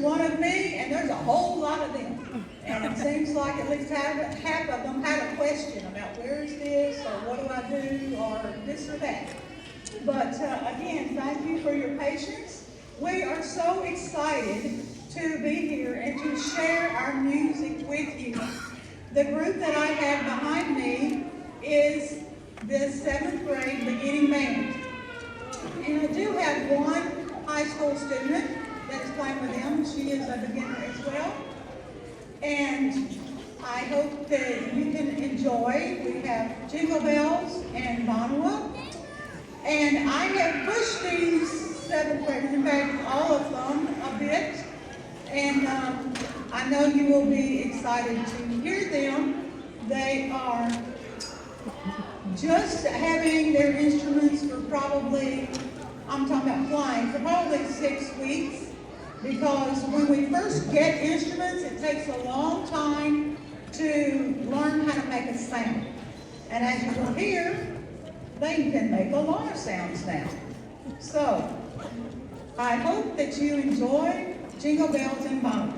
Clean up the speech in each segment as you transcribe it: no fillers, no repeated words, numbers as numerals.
one of me, and there's a whole lot of them. And it seems like at least half of them had a question about where is this, or what do I do, or this or that. But again, thank you for your patience. We are so excited to be here and to share our music with you. The group that I have behind me is the 7th grade beginning band. And I do have one high school student that is playing with them. She is a beginner as well. And I hope that you can enjoy. We have Jingle Bells and Bonwa. And I have pushed these 7th graders, in fact, all of them, a bit. And I know you will be excited to hear them. They are just having their instruments for probably, I'm talking about flying, for probably 6 weeks. Because when we first get instruments, it takes a long time to learn how to make a sound. And as you will hear, they can make a lot of sounds now. So, I hope that you enjoy Jingle Bells and Bonnie.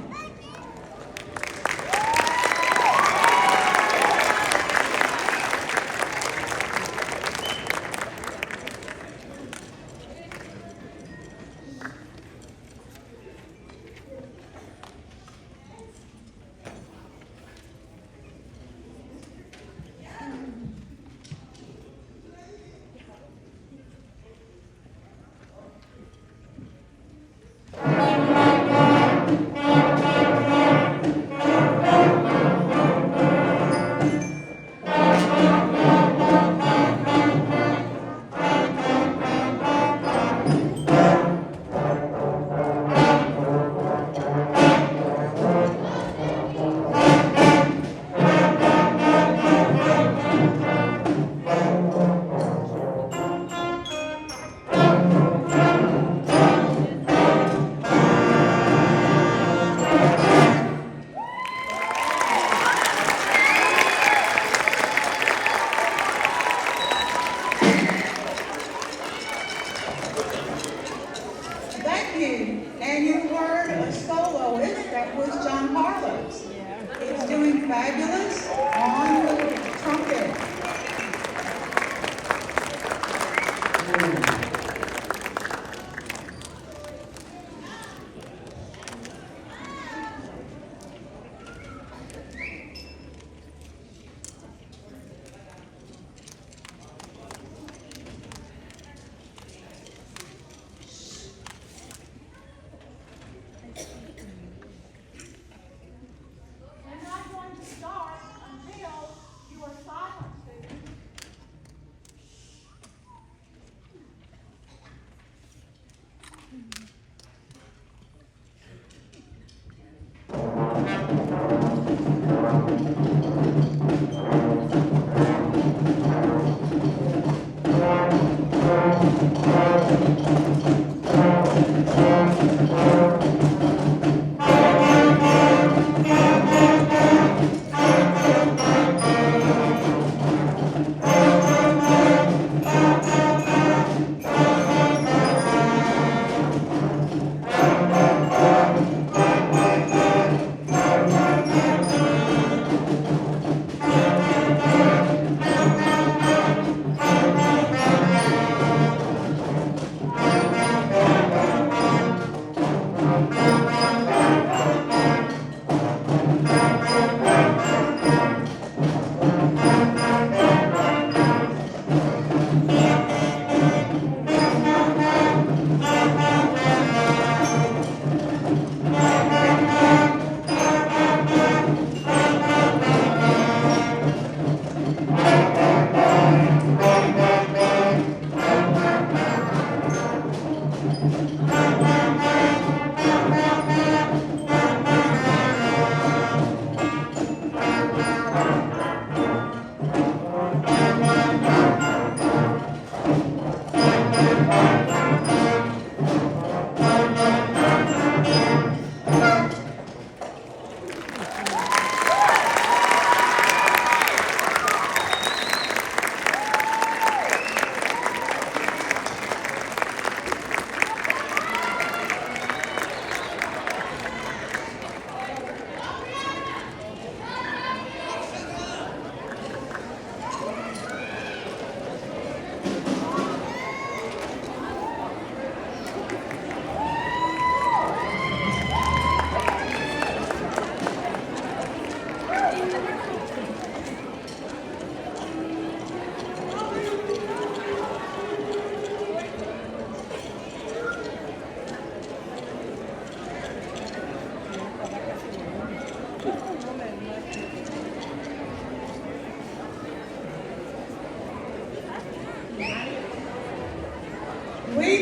We've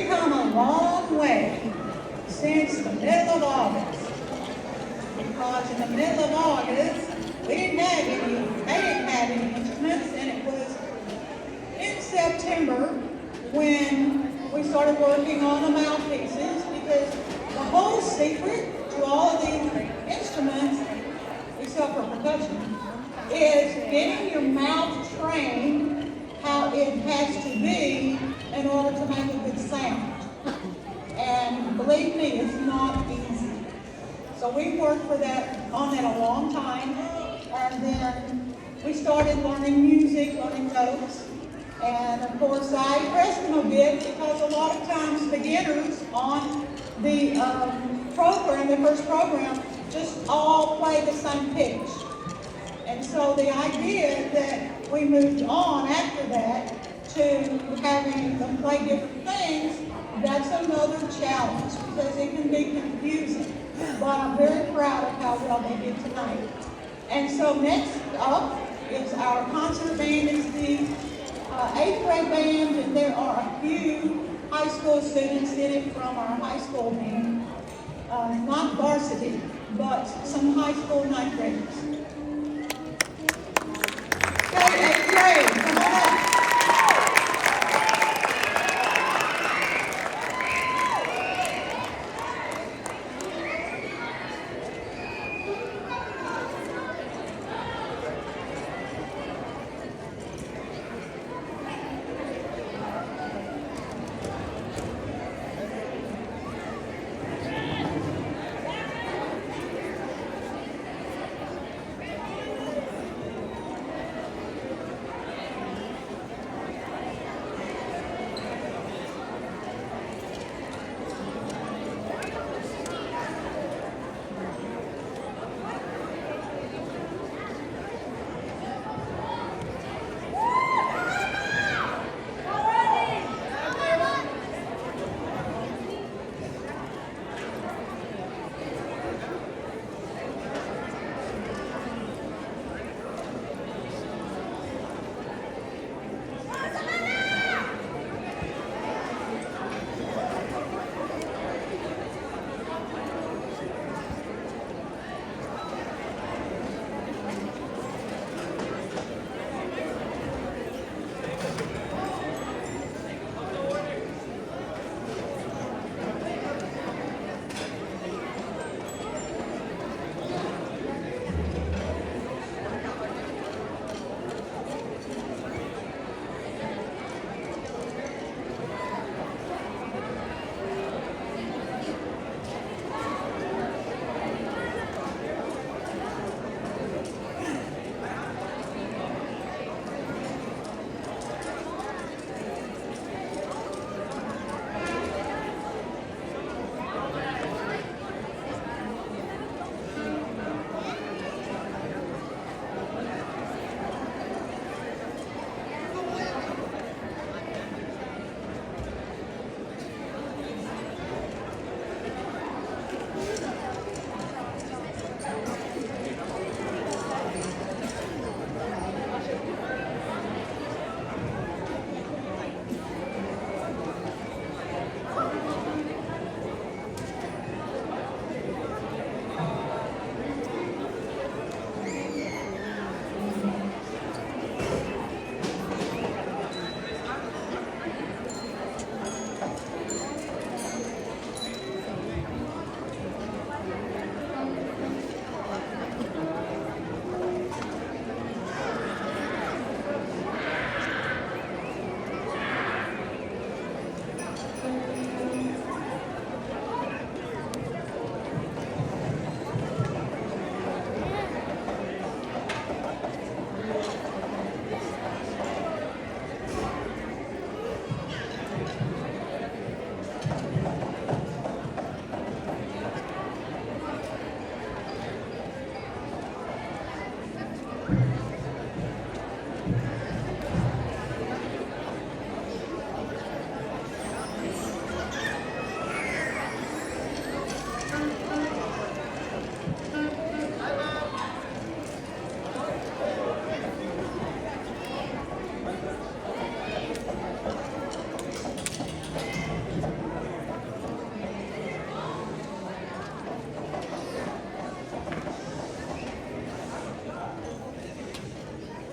come a long way since the middle of August. Because in the middle of August, they didn't have any instruments, and it was in September when we started working on the mouthpieces, because the whole secret to all of these instruments, except for percussion, is getting your mouth trained how it has to be in order to make a good sound. And believe me, it's not easy. So we worked on that a long time, and then we started learning music, learning notes, and of course I pressed them a bit because a lot of times beginners on the program, the first program, just all play the same pitch. And so the idea that we moved on after that to having them play different things, that's another challenge because it can be confusing. But I'm very proud of how well they did tonight. And so next up is our concert band. It's the 8th grade band, and there are a few high school students in it from our high school band. Not varsity, but some high school 9th graders. Okay, 8th grade, come on up.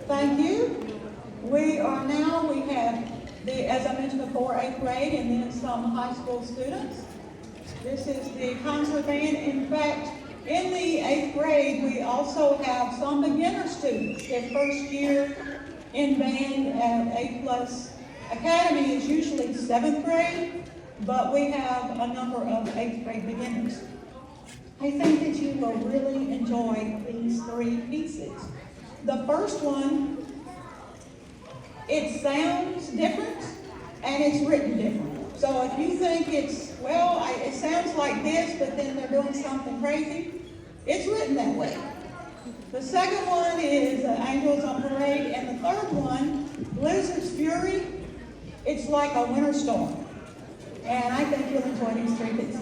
Thank you. We have as I mentioned before, 8th grade and then some high school students. This is the concert band. In fact, in the 8th grade, we also have some beginner students. Their first year in band at A Plus Academy is usually 7th grade, but we have a number of 8th grade beginners. I think that you will really enjoy these three pieces. The first one, it sounds different and it's written different. So if you think it sounds like this, but then they're doing something crazy, it's written that way. The second one is Angels on Parade, and the third one, Blizzard's Fury, it's like a winter storm. And I think you'll enjoy these three pieces.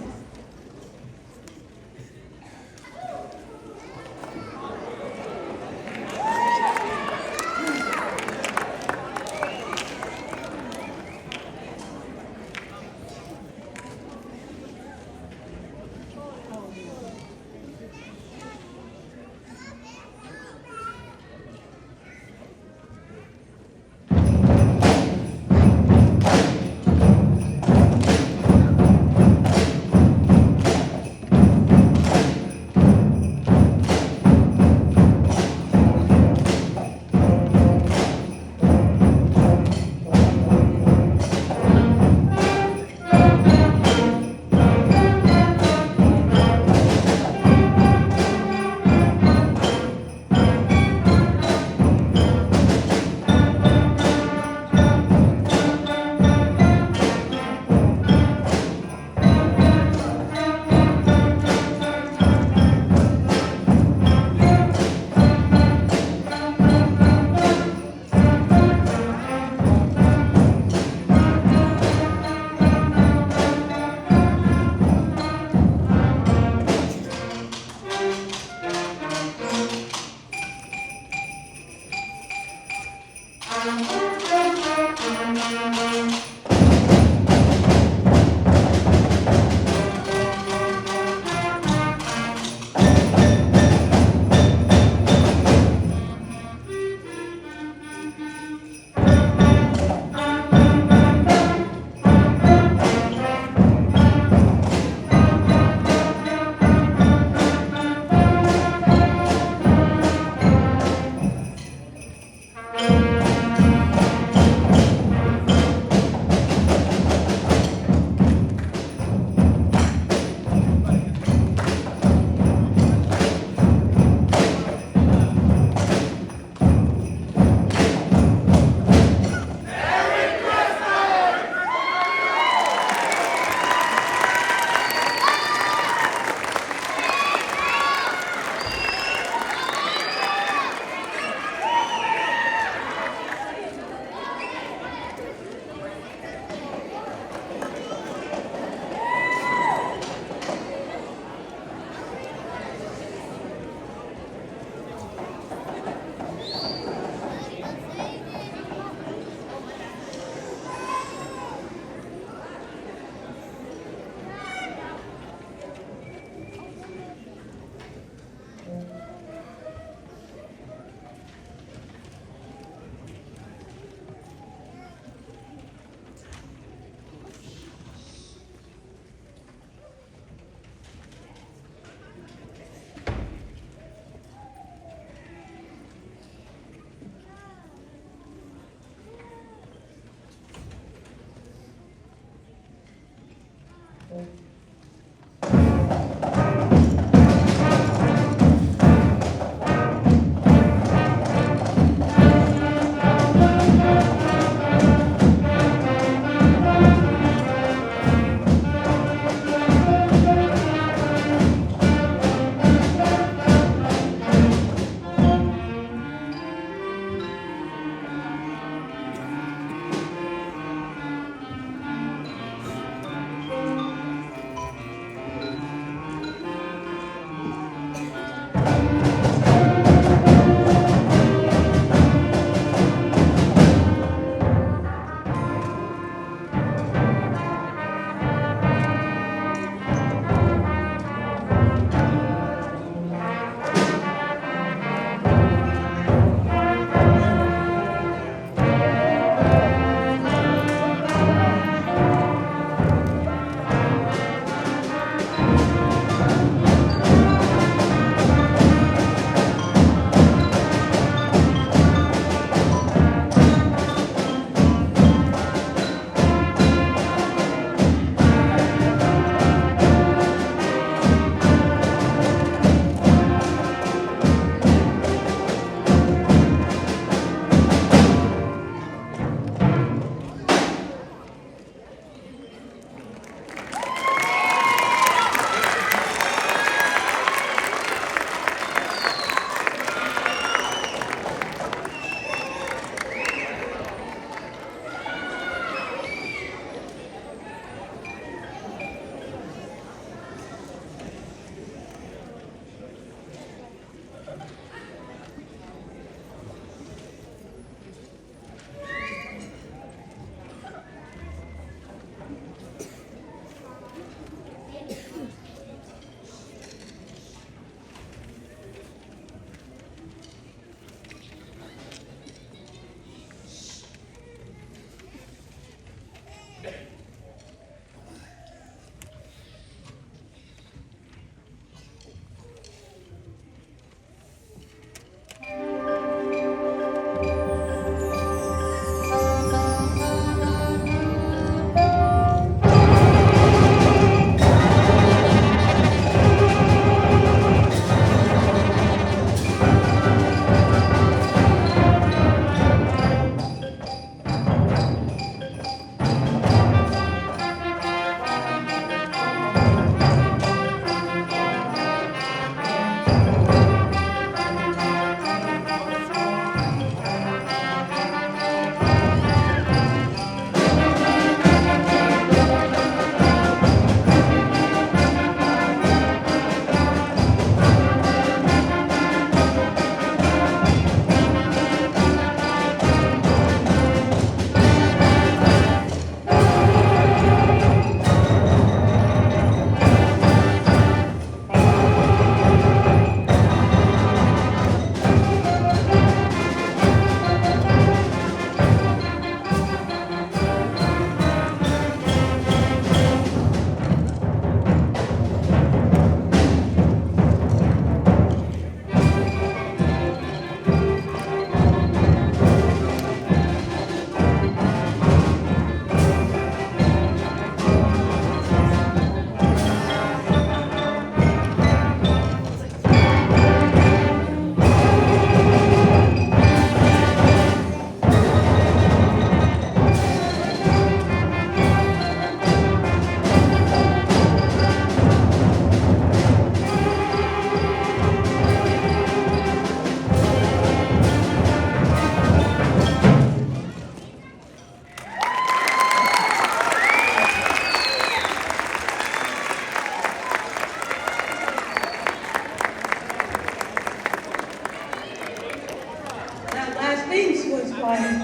Sphinx was playing,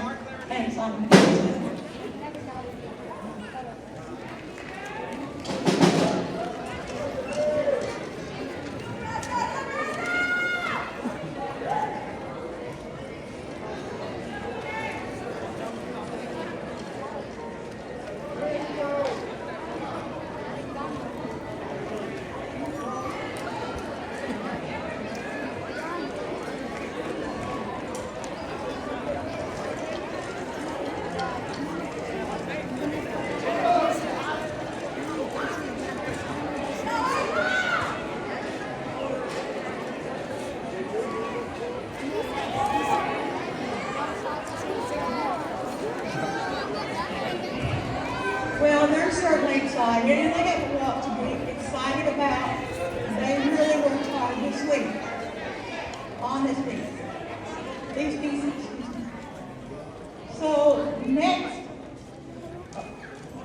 and some. Well, they're certainly excited, and they have a lot to be excited about. They really worked hard this week on this piece. These pieces. So next,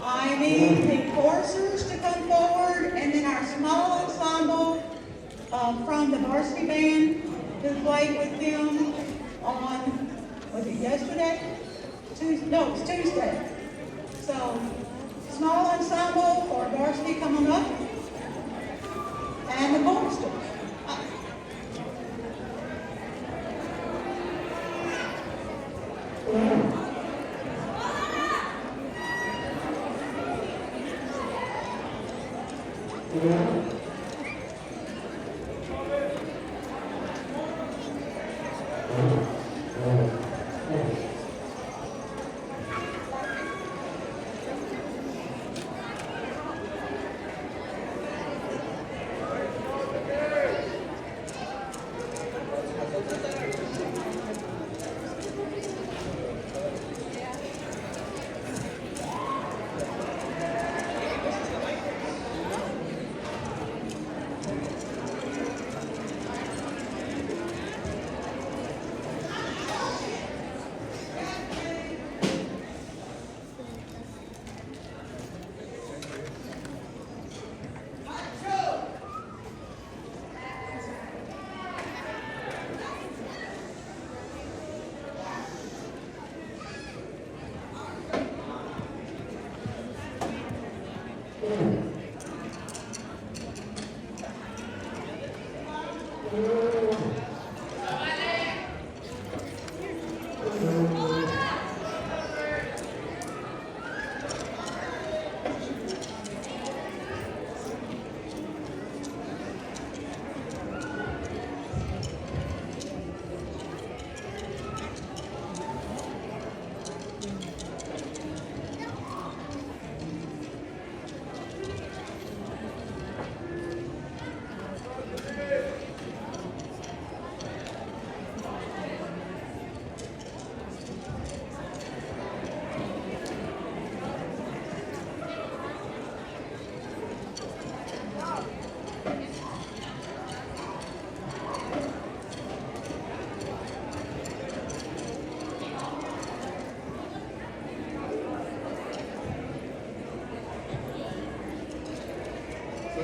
I need the chorusers to come forward, and then our small ensemble from the varsity band who played with them on, was it yesterday? Tuesday? No, it's Tuesday. So, small ensemble for varsity coming up, and the choristers.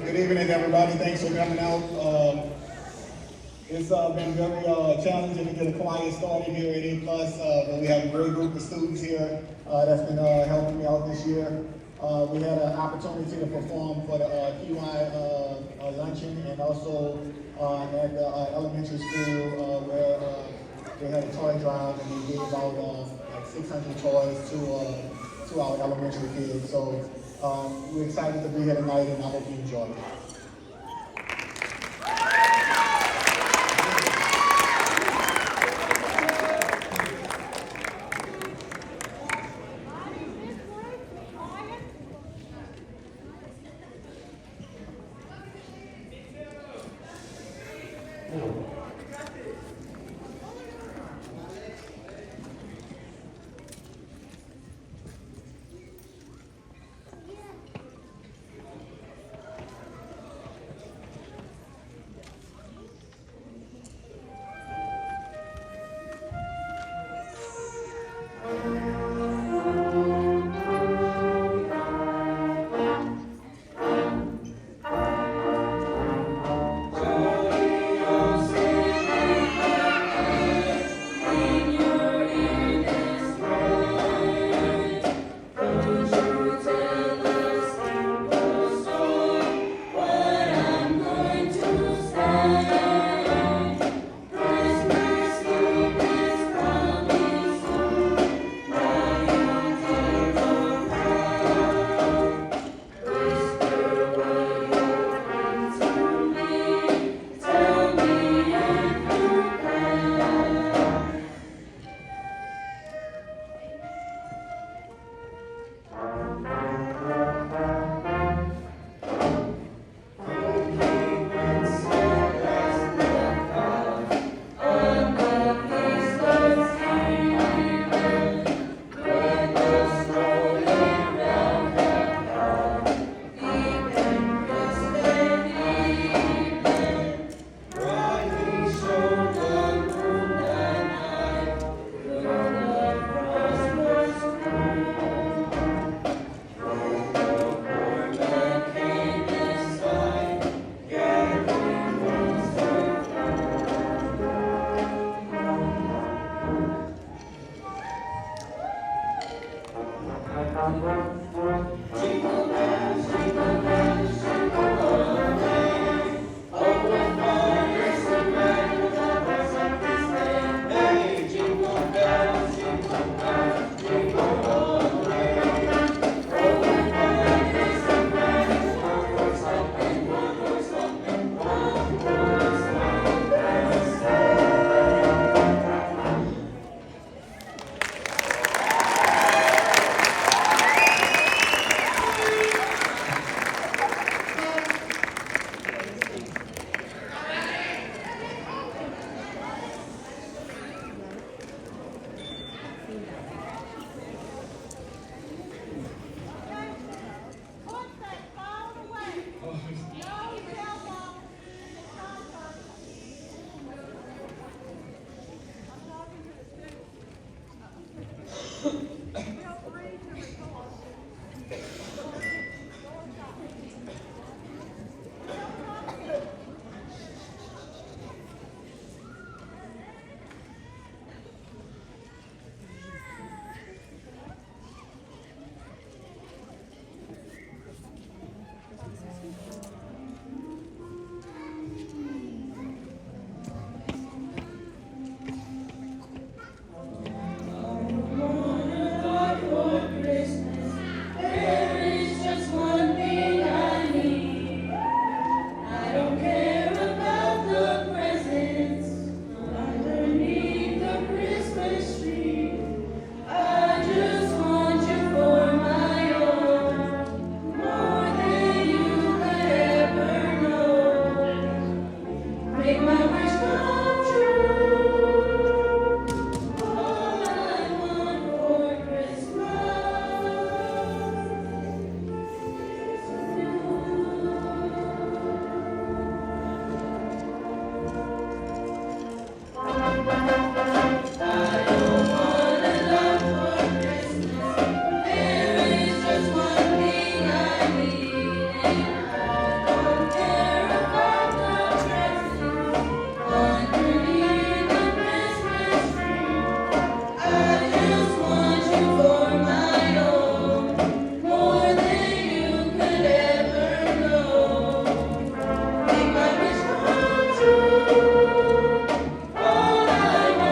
Good evening, everybody. Thanks for coming out. It's been very challenging to get a choir started here at A+, but we have a great group of students here that's been helping me out this year. We had an opportunity to perform for the QI luncheon, and also at the elementary school where they had a toy drive, and we gave out like 600 toys to our elementary kids. So we're excited to be here tonight, and I hope you enjoy it. Make my wish come true. All I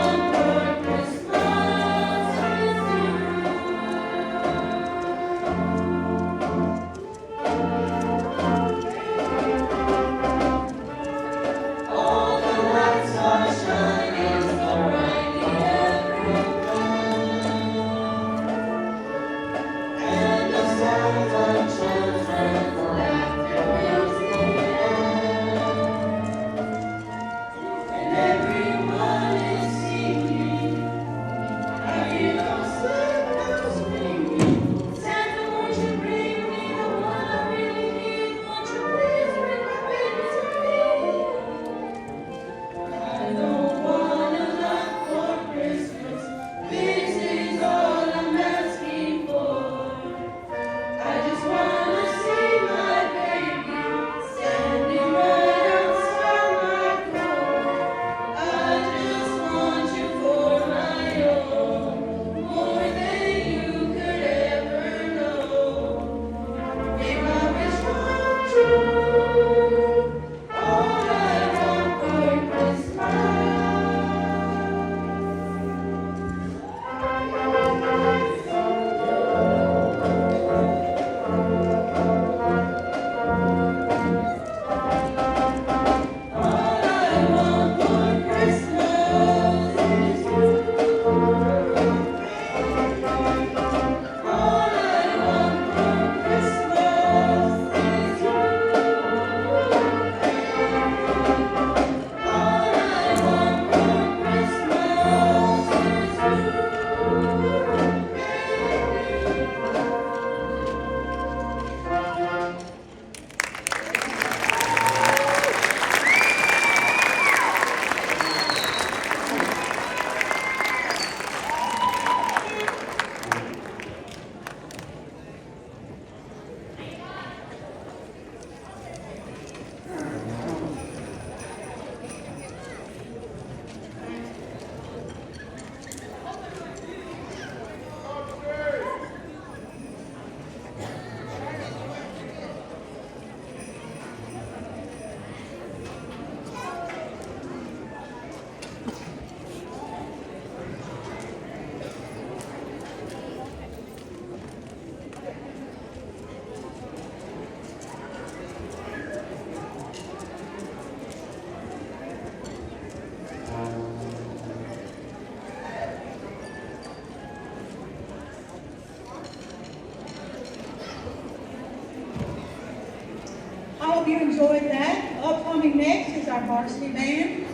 hope you enjoyed that. Upcoming next is our varsity band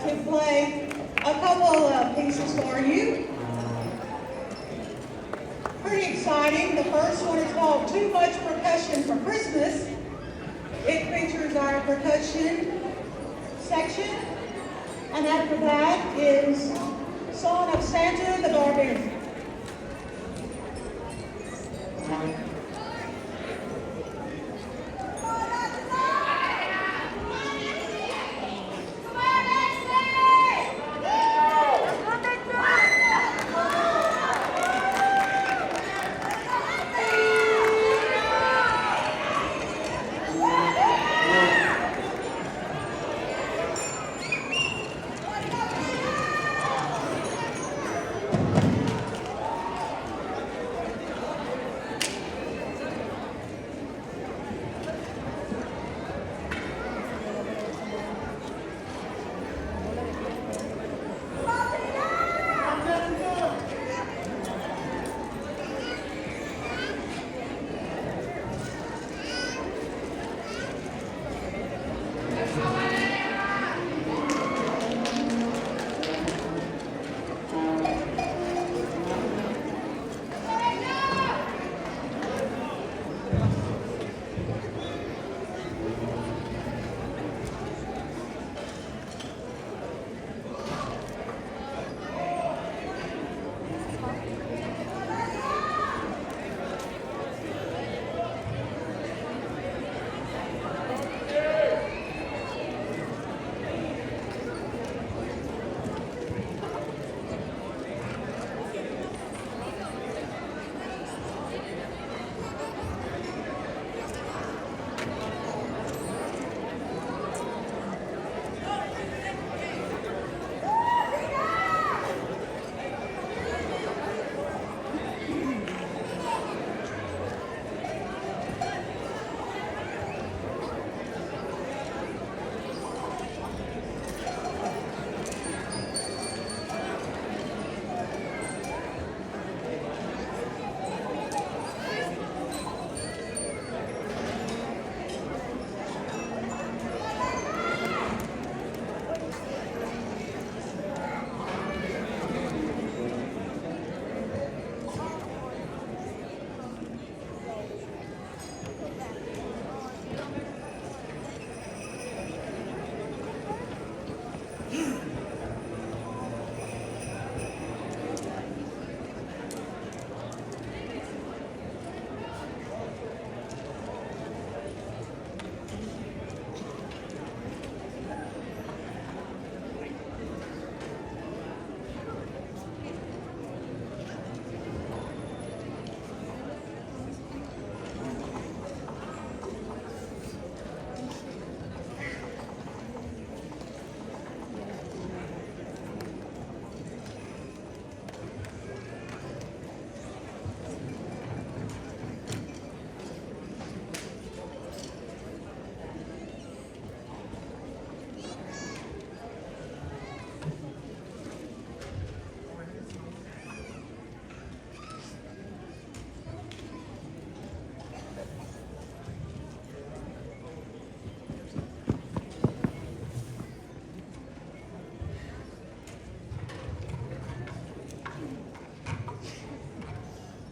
to play a couple of pieces for you. Pretty exciting. The first one is called Too Much Percussion for Christmas. It features our percussion section. And after that is Song of Santa the Barbarian.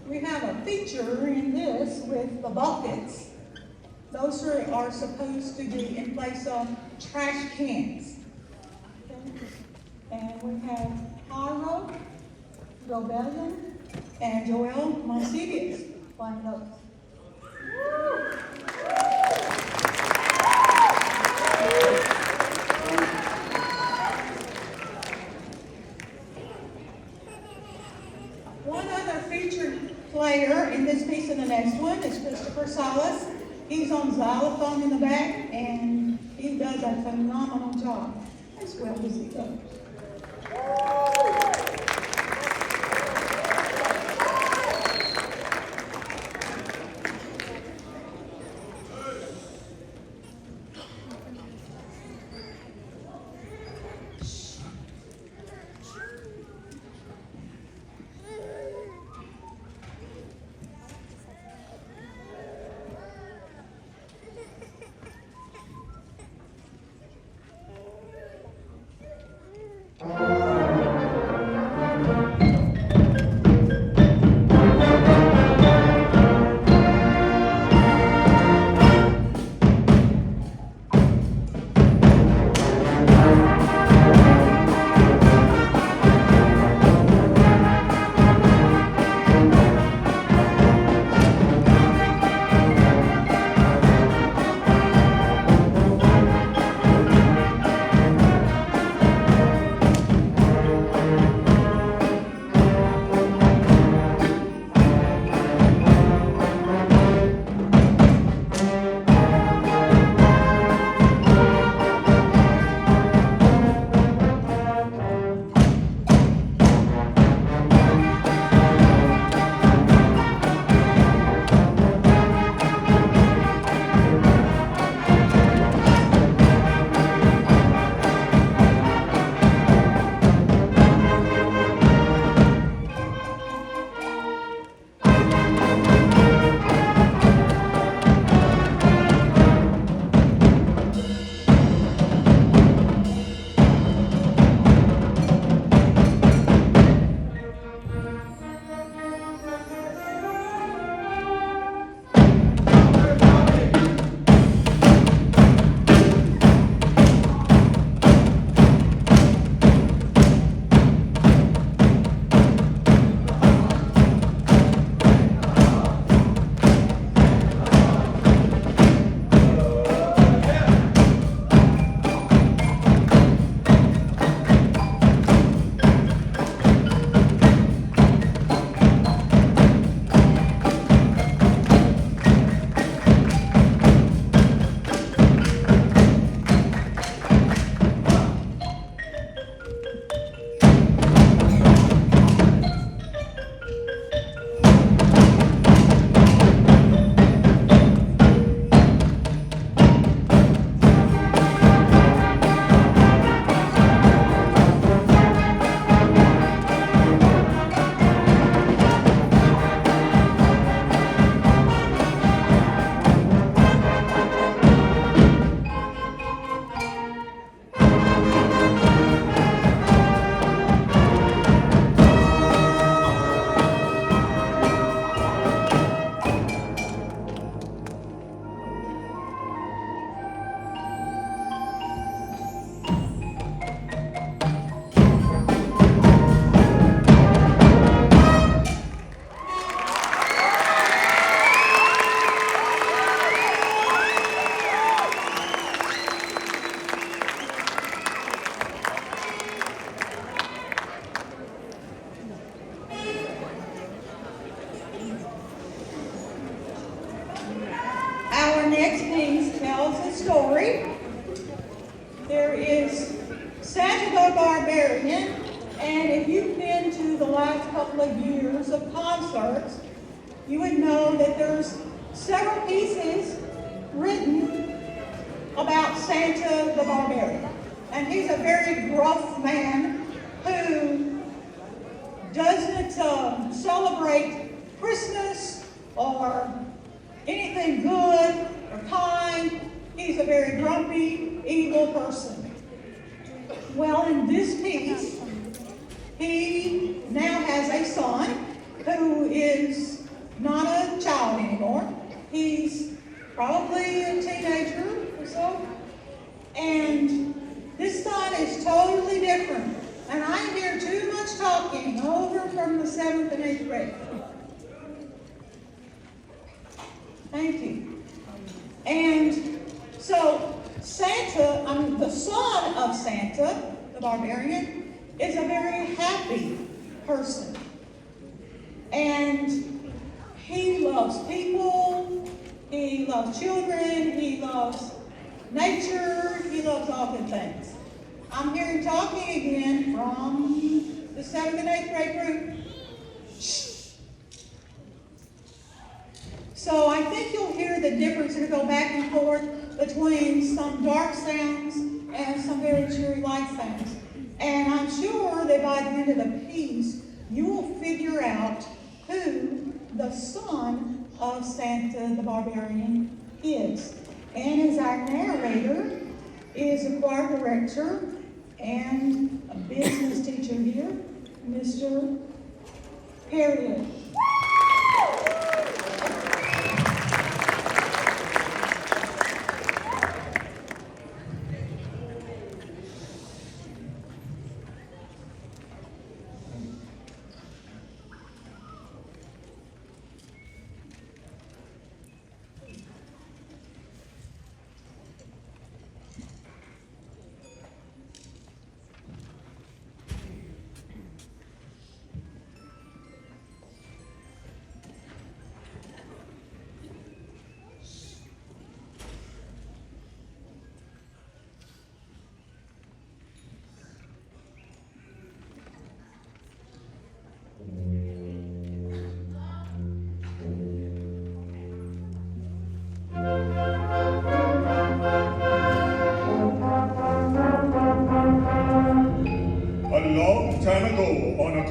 We have a feature in this with the buckets. Those are supposed to be in place of trash cans. Okay. And we have Haro, Rebellion, and Joel Monsivius playing those. One other featured player in this piece and the next one is Christopher Salas. He's on xylophone in the back, and he does a phenomenal job, as well as he goes. to the last couple of years of concerts, you would know that there's several pieces written about Santa the Barbarian. And he's a very gruff man who doesn't celebrate Christmas or anything good or kind. He's a very grumpy, evil person. Well, in this piece, he now has a son who is not a child anymore. He's probably a teenager or so. And this son is totally different. And I hear too much talking over from the 7th and 8th grade. Thank you. And so Santa, the son of Santa, the Barbarian, is a very happy person. And he loves people, he loves children, he loves nature, he loves all good things. I'm hearing talking again from the 7th and 8th grade group. Shh. So I think you'll hear the difference and go back and forth between some dark sounds and some very cheery light sounds. And I'm sure that by the end of the piece, you will figure out who the son of Santa the Barbarian is. And as our narrator is a choir director and a business teacher here, Mr. Harriet.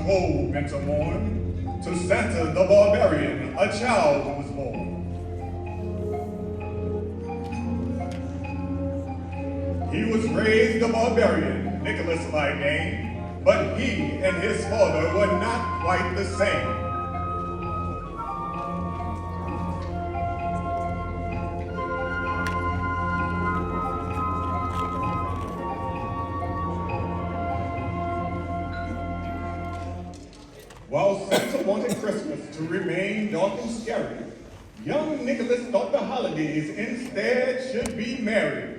Cold winter morn, to Santa the Barbarian, a child was born. He was raised a barbarian, Nicholas by name, but he and his father were not quite the same. While Santa wanted Christmas to remain dark and scary, young Nicholas thought the holidays instead should be merry.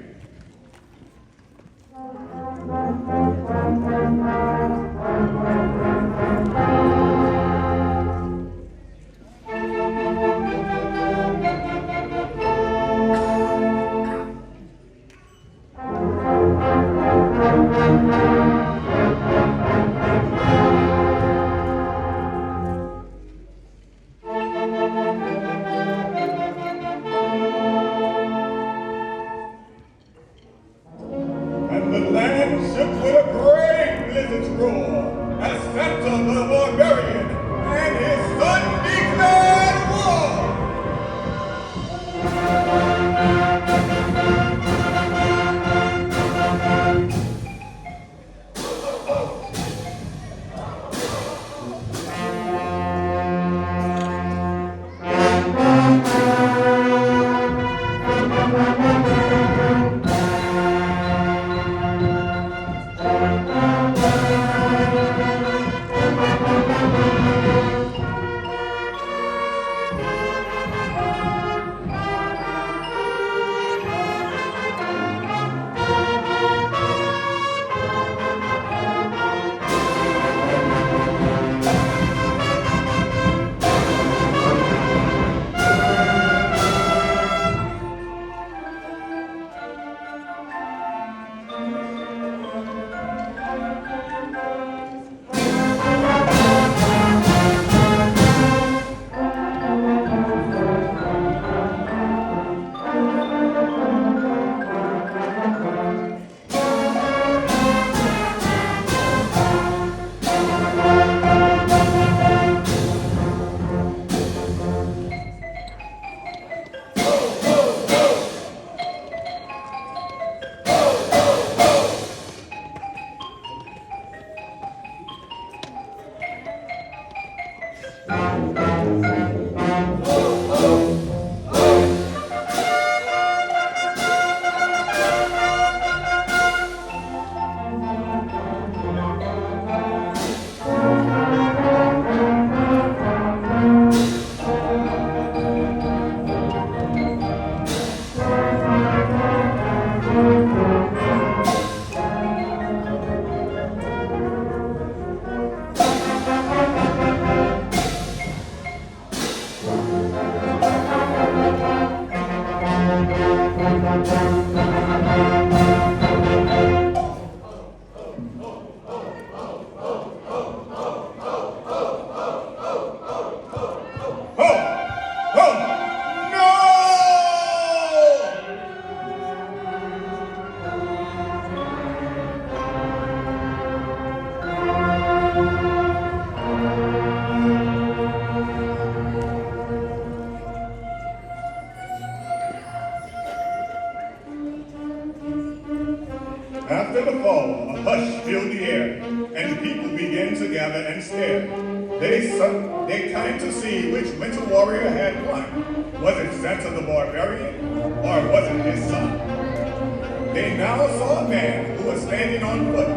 Ho! Ho! No! After the fall, a hush filled the air, and people began to gather and stare. They came to see which winter warrior had won. Was it Santa the Barbarian, or was it his son? They now saw a man who was standing on foot,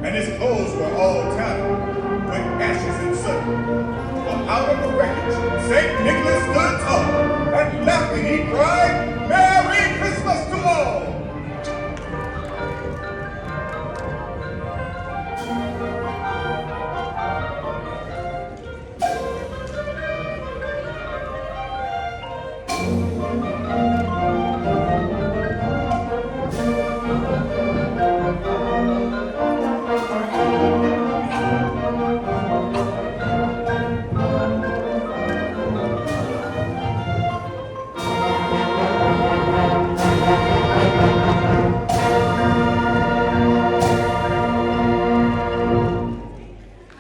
and his clothes were all tattered, with ashes and soot. But out of the wreckage, St. Nicholas stood tall, and laughing he cried, "Merry Christmas to all!"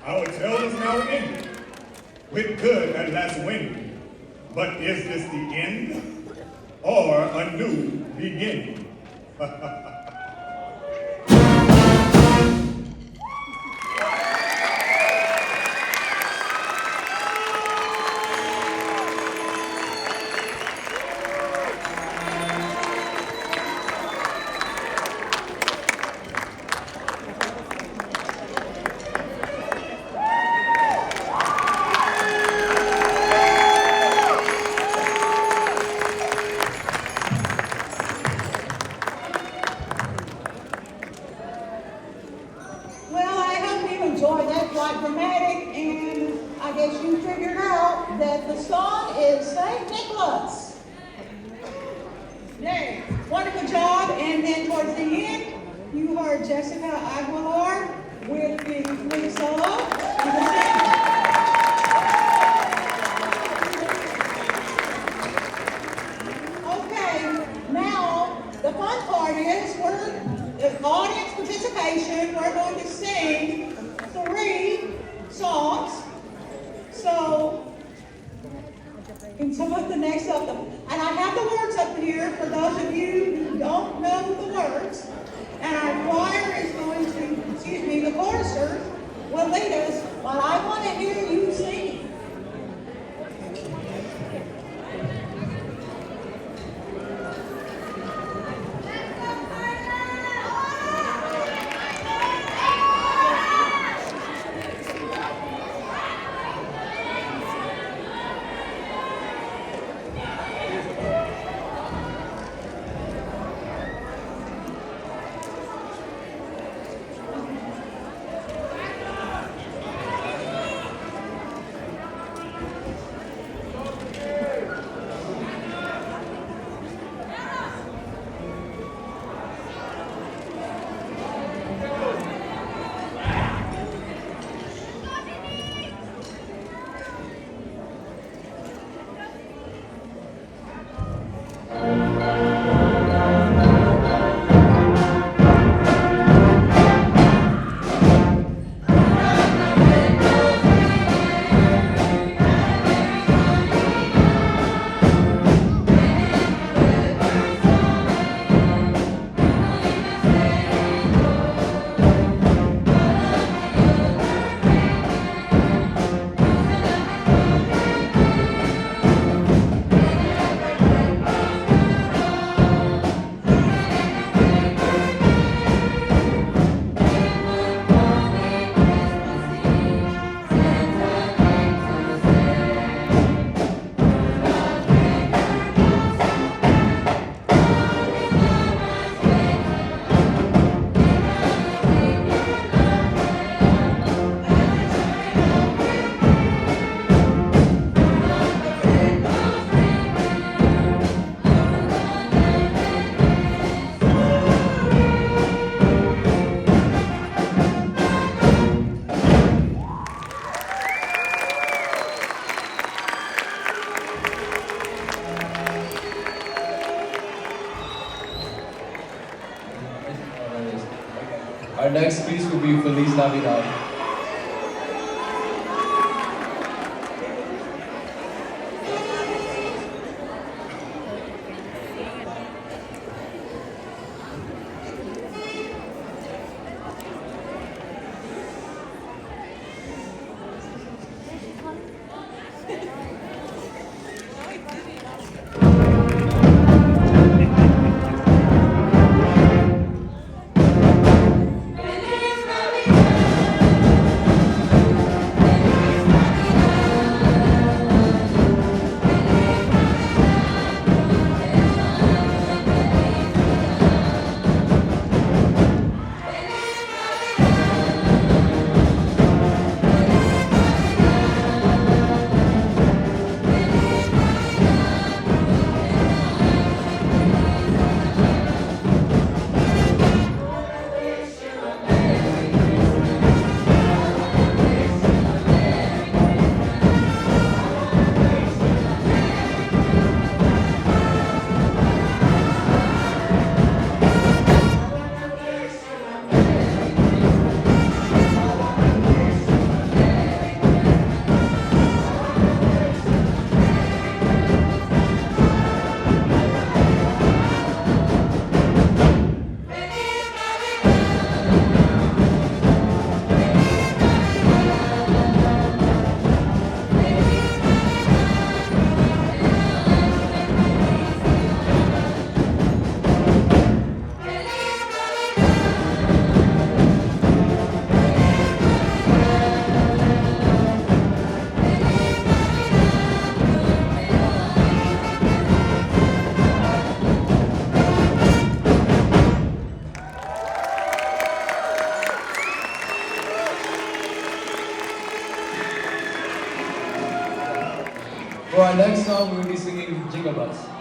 Our tale is now ended, with good at last winning. But is this the end, or a new beginning? Well, I hope you enjoyed that quite dramatic, and I guess you figured out that the song is St. Nicholas. Yay, wonderful job. And then towards the end, you heard Jessica Aguilar with the flute solo. You can sing. Okay, now the fun part is the audience participation. We're going to sing 3 songs. So, can someone the next up? And I have the words up here for those of you who don't know the words. And our choir is going to, the choristers will lead us, but I want to hear you sing. movie Feliz Navidad. For our next song, we will be singing Jingle Bells.